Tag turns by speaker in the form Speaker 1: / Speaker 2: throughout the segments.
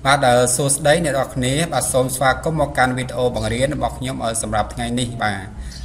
Speaker 1: បាទសួស្តីអ្នកនរគ្នាបាទសូមស្វាគមន៍មកកាន់វីដេអូបង្រៀនរបស់ខ្ញុំសម្រាប់ថ្ងៃនេះបាទ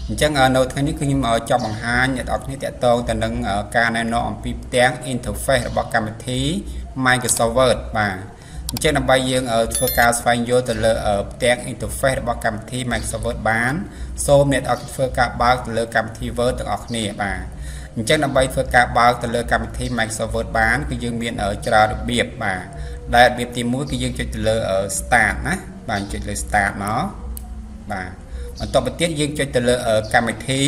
Speaker 1: អញ្ចឹងនៅថ្ងៃនេះគឺខ្ញុំចង់បង្ហាញអ្នកនរគ្នាតាក់ទងទៅនឹងការណែនាំអំពីផ្ទាំង interface របស់កម្មវិធី Microsoft Word បាទអញ្ចឹងដើម្បីយើងធ្វើការស្វែងយល់ទៅលើផ្ទាំង interface របស់កម្មវិធី Microsoft Word បានសូមអ្នកនរគ្នាធ្វើការបើកទៅលើកម្មវិធី Word ទាំងអស់គ្នាបាទអញ្ចឹងដើម្បីធ្វើការបើកទៅលើកម្មវិធី Microsoft Word បានគឺយើងមានច្រើនរបៀបបាទដែលរបៀបទី1គឺយើងចុចទៅលើ start ណាបាទចុចលើ start មកបាទបន្តទៅទៀតយើងចុចទៅលើកម្មវិធី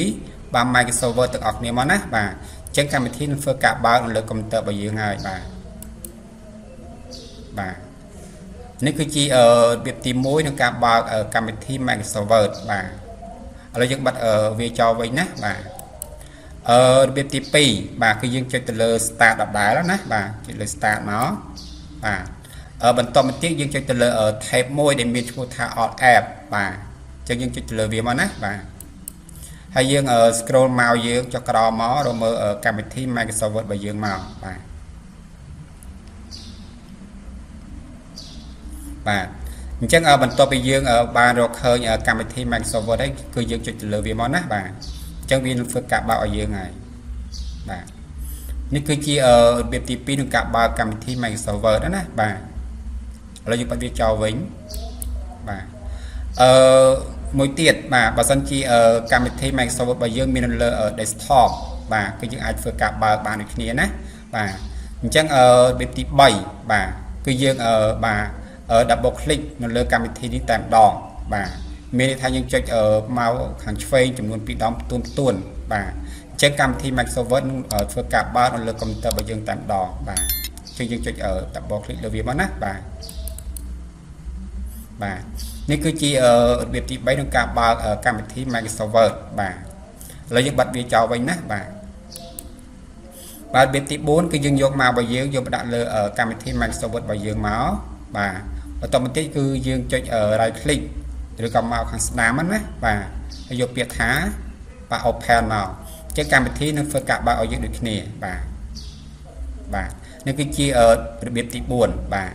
Speaker 1: បាទ Microsoft Word ទាំងអស់គ្នាមកណាបាទអញ្ចឹងកម្មវិធីនឹងធ្វើការបើកនៅលើកុំព្យូទ័ររបស់យើងហើយបាទនេះគឺជារបៀបទី1ក្នុងការបើកកម្មវិធី Microsoft Word បាទឥឡូវយើងបិទវាចោលវិញណាបាទរបៀបទី2បាទគឺយើងចុចទៅលើ start ដដែលណាបាទចុចលើ start មកបាទបន្តមកទៀតយើងចុចទៅលើ tab មួយដែលមានឈ្មោះថា alt app បាទអញ្ចឹងយើងចុចទៅលើវាមកណាបាទហើយយើងscroll មកយើងចុះក្រោមមករកមើលកម្មវិធី Microsoft Word របស់យើងមកបាទអញ្ចឹងបន្ទាប់ពីយើងបានរកឃើញកម្មវិធី Microsoft Word ហើយគឺយើងចុចទៅលើវាមកណាបាទអញ្ចឹងវានឹងធ្វើការបើកឲ្យយើងហើយបាទនេះគឺជារបៀបទី2ក្នុងការបើកកម្មវិធី Microsoft Word ណាបាទឥឡូវយើងបិទវាចោលវិញបាទមួយទៀតបាទបើសិនជាកម្មវិធី Microsoft Word របស់យើងមាននៅលើ desktop បាទគឺយើងអាចធ្វើការបើកបានដូចគ្នាណាបាទអញ្ចឹងរបៀបទី3បាទគឺយើងបាទ double click នៅលើកម្មវិធីនេះតែម្ដងបាទមានន័យថាយើងចុចមកខាងឆ្វេងចំនួន2ដងផ្ទួនបាទអញ្ចឹងកម្មវិធី Microsoft Word នឹងធ្វើការបើកនៅលើកុំព្យូទ័ររបស់យើងតែម្ដងបាទអញ្ចឹងយើងចុច double click លើវាមកណាបាទនេះគឺជារបៀបទី3ក្នុងការបើកកម្មវិធី Microsoft Word បាទឥឡូវយើងបិទវាចោលវិញណាបាទរបៀបទី4គឺយើងយកមករបស់យើងយកដាក់លើកម្មវិធី Microsoft Word របស់យើងមកបាទបន្តមកទៀតគឺយើងចុច right click ឬក៏មកខាងស្ដាំណាបាទហើយយកពាក្យថាបាទ open មកអញ្ចឹងកម្មវិធីនឹងធ្វើការបើកឲ្យយើងដូចគ្នាបាទនេះគឺជារបៀបទី4បាទ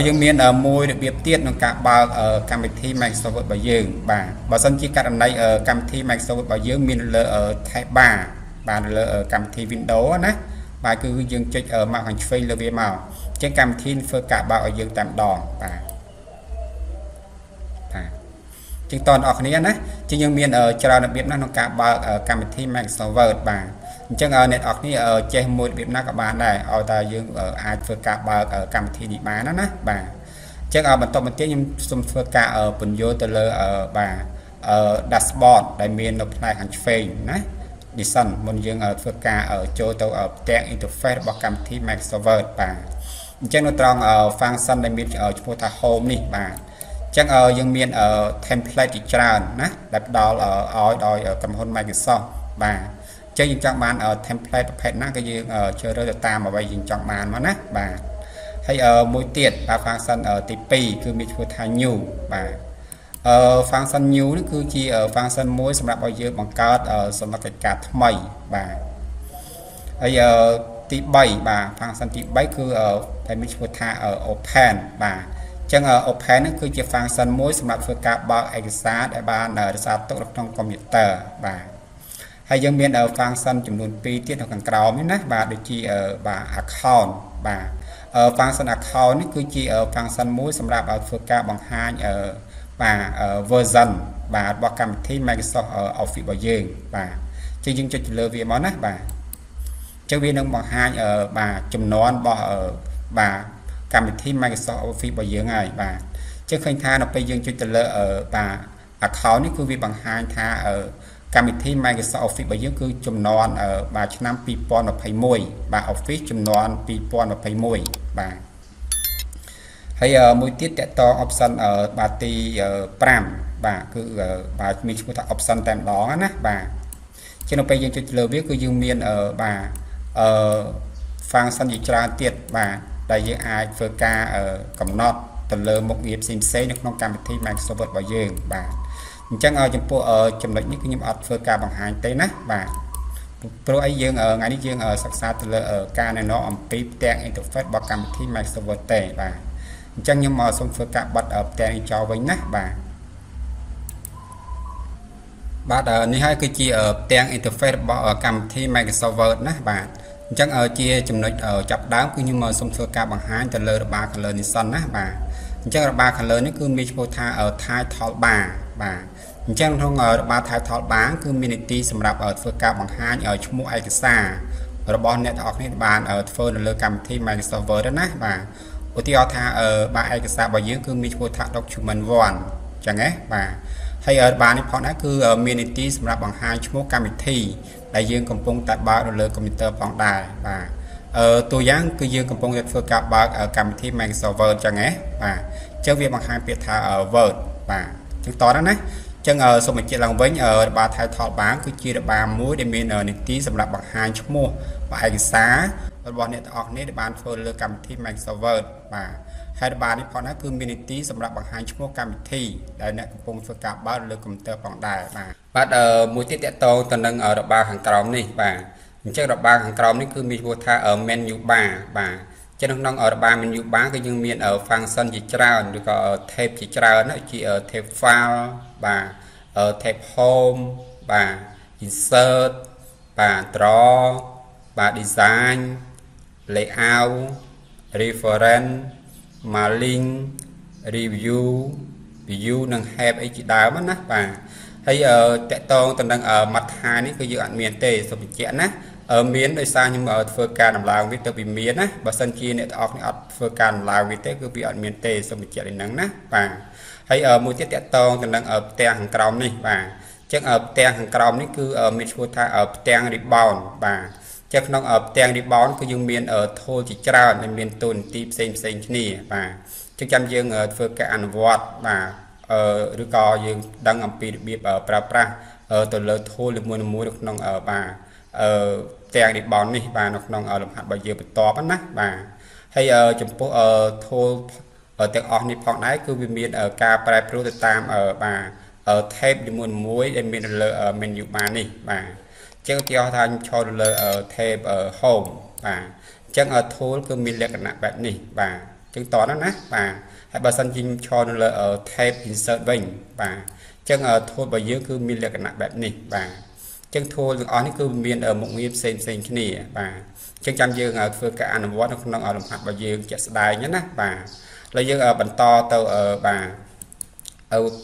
Speaker 1: យើងមានមួយរបៀបទៀតក្នុងការបើកកម្មវិធី Microsoft Word របស់យើងបាទបើសិនជាករណីកម្មវិធី Microsoft Word របស់យើងមានលើ tab bar បាទលើកម្មវិធី Windows ណាបាទគឺយើងចុចមកខាងឆ្វេងលើវាមកអញ្ចឹងកម្មវិធីធ្វើការបើកឲ្យយើងតែម្ដងបាទជាងតនអរគ្នាណាជាងយើងមានច្រើនរបៀបណាស់ក្នុងការបើកកម្មវិធី Microsoft Word បាទអញ្ចឹងអ្នកនរគ្នាចេះមួយរបៀបណាក៏បានដែរឲ្យតែយើងអាចធ្វើការបើកកម្មវិធីនេះបានណាបាទអញ្ចឹងបន្តមកទៀតខ្ញុំសូមធ្វើការពន្យល់ទៅលើបាទdashboard ដែលមាននៅផ្នែកខាងឆ្វេងណានេះសិនមុនយើងធ្វើការចូលទៅផ្ទាំង interface របស់កម្មវិធី Microsoft Word បាទអញ្ចឹងនៅត្រង់ function ដែលមានឈ្មោះថា home នេះបាទអញ្ចឹងយើងមាន template ជាច្រើនណាដែលផ្ដល់ឲ្យដោយក្រុមហ៊ុន Microsoft បាទអញ្ចឹងយើងចង់បាន template ប្រភេទណាក៏យើងជ្រើសរើសទៅតាមអ្វីយើងចង់បានមកណាបាទហើយមួយទៀតបាទ function ទី2គឺមានឈ្មោះថា new បាទfunction new នេះគឺជា function មួយសម្រាប់ឲ្យយើងបង្កើតសមត្ថកិច្ចការថ្មីបាទហើយទី3បាទ function ទី3គឺតែមានឈ្មោះថា open បាទអញ្ចឹង open នេះគឺជា function មួយសម្រាប់ធ្វើការបើកឯកសារដែលបានរក្សាទុកនៅក្នុងកុំព្យូទ័របាទហើយយើងមាន function ចំនួន2ទៀតនៅខាងក្រោមនេះណាបាទដូចជាបាទ account បាទ function account នេះគឺជា function មួយសម្រាប់ឲ្យធ្វើការបង្ហាញបាទ version បាទរបស់កម្មវិធី Microsoft Office របស់យើងបាទជាងយើងចុចទៅលើវាមកណាបាទចឹងវានឹងបង្ហាញបាទចំនួនរបស់បាទកម្មវិធី Microsoft Office របស់យើងហើយបាទចឹងឃើញថានៅពេលយើងចុចទៅលើបាទ account នេះគឺវាបង្ហាញថាកម្មវិធី Microsoft Office របស់យើងគឺចំនួនបាទឆ្នាំ2021បាទ Office ចំនួន2021បាទហើយមួយទៀតតកតង option បាទទី5បាទគឺបាទមានឈ្មោះថា option តែម្ដងណាបាទជានៅពេលយើងចុចលើវាគឺយើងមានបាទfunction ជាច្រើនទៀតបាទដែលយើងអាចធ្វើការកំណត់ទៅលើមុខងារផ្សេងៗនៅក្នុងកម្មវិធី Microsoft Word របស់យើងបាទអញ្ចឹងចំពោះចំណុចនេះគឺខ្ញុំអត់ធ្វើការបង្ហាញទេណាបាទ ព្រោះអីយើងថ្ងៃនេះយើងសិក្សាទៅលើការណែនាំអំពីផ្ទាំង interface របស់កម្មវិធី Microsoft Word ទេបាទអញ្ចឹងខ្ញុំសូមធ្វើការបិទផ្ទាំងនេះចោលវិញណាបាទនេះហើយគឺជាផ្ទាំង interface របស់កម្មវិធី Microsoft Word ណាបាទអញ្ចឹងជាចំណុចចាប់ដើមគឺខ្ញុំសូមធ្វើការបង្ហាញទៅលើរបារ color នេះសិនណាបាទអញ្ចឹងរបារ color នេះគឺមានឈ្មោះថា title bar បាទអញ្ចឹងក្នុងរបារ title bar គឺមាននីតិសម្រាប់ធ្វើការបង្ហាញឈ្មោះឯកសាររបស់អ្នកទាំងអស់គ្នាបានធ្វើនៅលើកម្មវិធី Microsoft Word ណាបាទឧទាហរណ៍ថាបាទឯកសាររបស់យើងគឺមានឈ្មោះថា document 1 អញ្ចឹងណាបាទហើយបាននេះផងដែរគឺមាននីតិសម្រាប់បង្ហាញឈ្មោះកម្មវិធីដែលយើងកំពុងតែបើកនៅលើកុំព្យូទ័រផងដែរបាទតួយ៉ាងគឺយើងកំពុងតែធ្វើការបើកកម្មវិធី Microsoft Word អញ្ចឹងណាបាទអញ្ចឹងវាបង្ហាញពាក្យថា Word បាទអញ្ចឹងតោះណាអញ្ចឹងសូមបញ្ជាក់ឡើងវិញរបារ title bar គឺជារបារមួយដែលមាននីតិសម្រាប់បង្ហាញឈ្មោះឯកសាររបស់អ្នកទាំងអស់គ្នាដែលបានធ្វើលើកម្មវិធី Microsoft Word បាទហើយរបារនេះផងដែរគឺមាននីតិសម្រាប់បង្ហាញឈ្មោះកម្មវិធីដែលអ្នកកំពុងធ្វើការបើកលើកុំព្យូទ័រផងដែរបាទមួយទៀតតកតងទៅនឹងរបារខាងក្រោមនេះបាទអញ្ចឹងរបារខាងក្រោមនេះគឺមានឈ្មោះថា menu bar បាទចឹងក្នុងរបារ menu bar គឺយើងមាន function ជាច្រើនឬក៏ tab ជាច្រើនជា tab file បាទ tab home បាទ insert បាទ draw បាទ design layout reference mailing review view និង help អីជាដើមណាបាទហើយតកតងទៅនឹងមាត់ថានេះគឺយើងអត់មានទេសូមបញ្ជាក់ណាមានដោយសារខ្ញុំធ្វើការដំឡើងវាទៅពីមានណាបើសិនជាអ្នកទាំងអស់គ្នាអត់ធ្វើការដំឡើងវាទេគឺវាអត់មានទេសូមបញ្ជាក់នេះហ្នឹងណាបាទហើយមួយទៀតតកតងទៅនឹងផ្ទាំងខាងក្រោមនេះបាទអញ្ចឹងផ្ទាំងខាងក្រោមនេះគឺមានឈ្មោះថាផ្ទាំង ribbon បាទចឹងក្នុងផ្ទាំង ribbon គឺយើងមាន tool ជាច្រើនដែលមានតួនាទីផ្សេងគ្នាបាទចឹងចាំយើងធ្វើការអនុវត្តបាទឬក៏យើងដឹងអំពីរបៀបប្រើប្រាស់ទៅលើ tool នីមួយៗនៅក្នុងបាទផ្ទាំង ribbon នេះបាទនៅក្នុងលំហាត់របស់យើងបន្ទាប់ណាបាទហើយចំពោះ tool ទាំងអស់នេះផងដែរគឺវាមានការប្រែប្រួលទៅតាមបាទ tab នីមួយៗដែលមាននៅលើ menu bar នេះបាទចឹងឧទាហរណ៍ថាខ្ញុំឈរលើ tab home បាទអញ្ចឹង tool គឺមានលក្ខណៈបែបនេះបាទអញ្ចឹងតោះណាបាទហើយបើសិនជាខ្ញុំឈរនៅលើ tab insert វិញបាទអញ្ចឹង tool របស់យើងគឺមានលក្ខណៈបែបនេះបាទអញ្ចឹង tool ទាំងអស់នេះគឺមានមុខងារផ្សេងគ្នាបាទអញ្ចឹងចាំយើងធ្វើការអនុវត្តនៅក្នុងលំហាត់របស់យើងជាក់ស្ដែងណាបាទហើយយើងបន្តទៅបាទ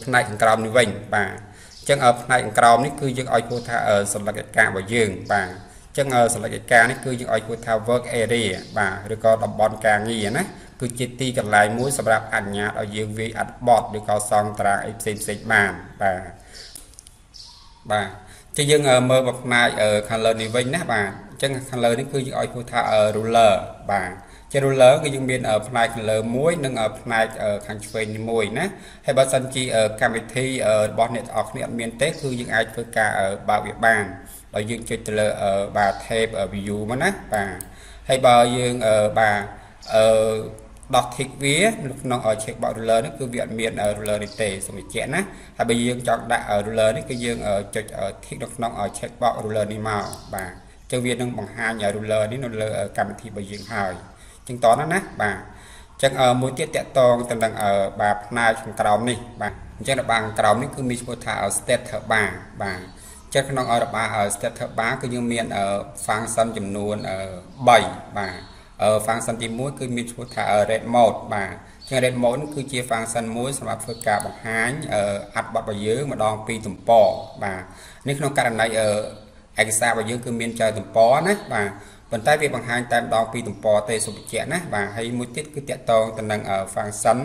Speaker 1: ផ្នែកខាងក្រោមនេះវិញបាទអញ្ចឹងផ្នែកខាងក្រោមនេះគឺយើងឲ្យពោលថាសញ្ញាកិច្ចការរបស់យើងបាទអញ្ចឹងសញ្ញាកិច្ចការនេះគឺយើងឲ្យពោលថា work area បាទឬក៏តំបន់ការងារណាគឺជាទីកន្លែងមួយសម្រាប់អនុញ្ញាតឲ្យយើងវាយអត្ថបទឬក៏សង់តារាងអីផ្សេងបានបាទចឹងយើងមើលមកផ្នែកខាងលើនេះវិញណាបាទអញ្ចឹងខាងលើនេះគឺយើងឲ្យពោលថា ruler បាទជា ruler គឺយើងមានផ្នែកខាងលើមួយនិងផ្នែកខាងឆ្វេងមួយណាហើយបើសិនជាកម្មវិធីរបស់អ្នកទាំងអស់គ្នាអត់មានទេគឺយើងអាចធ្វើការបើកវាបានបើយើងចុចទៅលើបាទ tab view មកណាបាទហើយបើយើងបាទដោះ tick វានៅក្នុង check box ruler នេះគឺវាអត់មាន ruler នេះទេសូមបញ្ជាក់ណាហើយបើយើងចង់ដាក់ ruler នេះគឺយើងចុច tick នៅក្នុង check box ruler នេះមកបាទចឹងវានឹងបង្ហាញ ruler នេះនៅលើកម្មវិធីរបស់យើងហើយចឹងតោះណាបាទចឹងមួយទៀតតកតងទៅនឹងបាទផ្នែកខាងក្រោមនេះបាទអញ្ចឹងរបារខាងក្រោមនេះគឺមានឈ្មោះថា status bar បាទចឹងក្នុងរបារ status bar គឺយើងមាន function ចំនួន3បាទfunction ទី1គឺមានឈ្មោះថា red mode បាទចឹង red mode នេះគឺជា function មួយសម្រាប់ធ្វើការបង្ហាញអត្ថបទរបស់យើងម្ដងពីទំព័របាទនេះក្នុងករណីឯកសាររបស់យើងគឺមានច្រើនទំព័រណាបាទប៉ុន្តែវាបង្ហាញតែម្ដងពីទំព័រទេសូមបញ្ជាក់ណាបាទហើយមួយទៀតគឺតកតងទៅនឹង function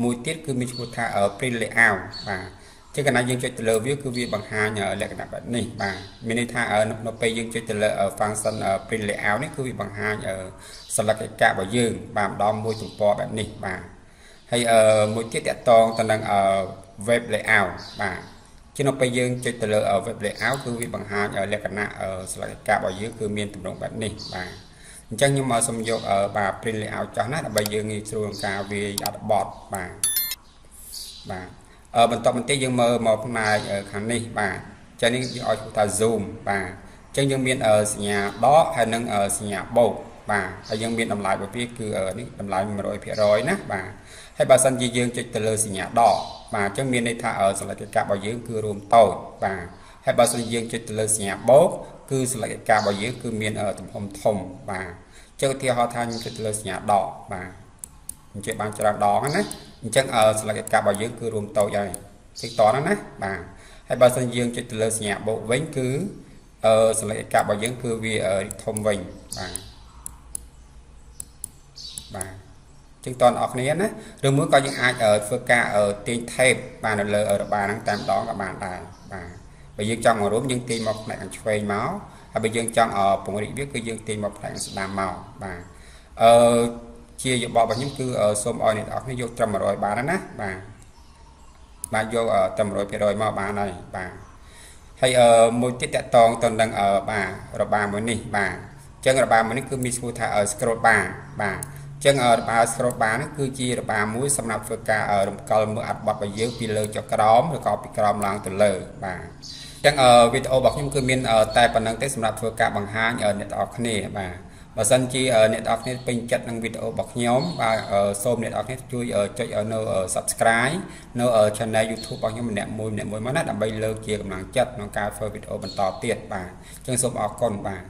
Speaker 1: មួយទៀតគឺមានឈ្មោះថា print layout បាទជាកាលណាយើងចុចទៅលើវាគឺវាបង្ហាញលក្ខណៈបែបនេះបាទមានន័យថានៅពេលយើងចុចទៅលើ function print layout នេះគឺវាបង្ហាញសញ្ញាកិច្ចការរបស់យើងបាទម្ដងមួយទំព័របែបនេះបាទហើយមួយទៀតតកតងទៅនឹង web layout បាទជានៅពេលយើងចុចទៅលើ web layout គឺវាបង្ហាញលក្ខណៈសញ្ញាកិច្ចការរបស់យើងគឺមានទម្រង់បែបនេះបាទអញ្ចឹងខ្ញុំមកសូមយកបាទ print layout ចោះណាដើម្បីយើងងាយស្រួលក្នុងការវាយអត្ថបទបាទបន្តបន្ទាប់យើងមើលមកផ្នែកខាងនេះបាទចឹងនេះយើងឲ្យថា zoom បាទ ចឹងយើងមានសញ្ញាដកហើយនឹងសញ្ញាបូកបាទហើយយើងមានតម្លៃរបស់វាគឺនេះតម្លៃ 100% ណាបាទហើយបើសិនជាយើងចុចទៅលើសញ្ញាដកបាទអញ្ចឹងមានន័យថាសលេខកិច្ចការរបស់យើងគឺរួមតូចបាទហើយបើសិនយើងចុចទៅលើសញ្ញាបូកគឺសលេខកិច្ចការរបស់យើងគឺមានទំហំធំបាទចុចឧទាហរណ៍ថាខ្ញុំចុចទៅលើសញ្ញាដកបាទអញ្ចឹងបានច្រើនដងណាអញ្ចឹងសលេខកិច្ចការរបស់យើងគឺរួមតូចហើយតិចតណាបាទហើយបើសិនយើងចុចទៅលើសញ្ញាបូកវិញគឺសលេខកិច្ចការរបស់យើងគឺវាធំវិញបាទចឹងតអរគ្នាណាឬមួយក៏យើងអាចធ្វើការទាញថេបបាននៅលើរបារហ្នឹងតែម្ដងក៏បានដែរបាទបើយើងចង់មករួមយើងទាញមកផ្នែកខាងឆ្វេងមកហើយបើយើងចង់ពង្រីកវាគឺយើងទាញមកផ្នែកខាងស្ដាំមកបាទជាយោបល់របស់ខ្ញុំគឺសូមឲ្យអ្នកនរគ្នាយកត្រឹម100បានណាបាទយកត្រឹម 100% មកបានហើយបាទហើយមួយទៀតតកតងទៅនឹងបាទរបារមួយនេះបាទអញ្ចឹងរបារមួយនេះគឺមានឈ្មោះថា scroll bar បាទអញ្ចឹងរបារ scroll bar នេះគឺជារបារមួយសម្រាប់ធ្វើការរំកិលមើលអត្ថបទរបស់យើងពីលើចុះក្រោមឬក៏ពីក្រោមឡើងទៅលើបាទអញ្ចឹងវីដេអូរបស់ខ្ញុំគឺមានតែប៉ុណ្្នឹងទេសម្រាប់ធ្វើការបង្ហាញអ្នកនរគ្នាបាទបើសិនជាអ្នកនរគ្នាពេញចិត្តនឹងវីដេអូរបស់ខ្ញុំបាទសូមអ្នកនរគ្នាជួយចុចនៅ Subscribe នៅ Channel YouTube របស់ខ្ញុំម្នាក់មួយមកណាដើម្បីលើកជាកម្លាំងចិត្តក្នុងការធ្វើវីដេអូបន្តទៀតបាទអញ្ចឹងសូមអរគុណបាទ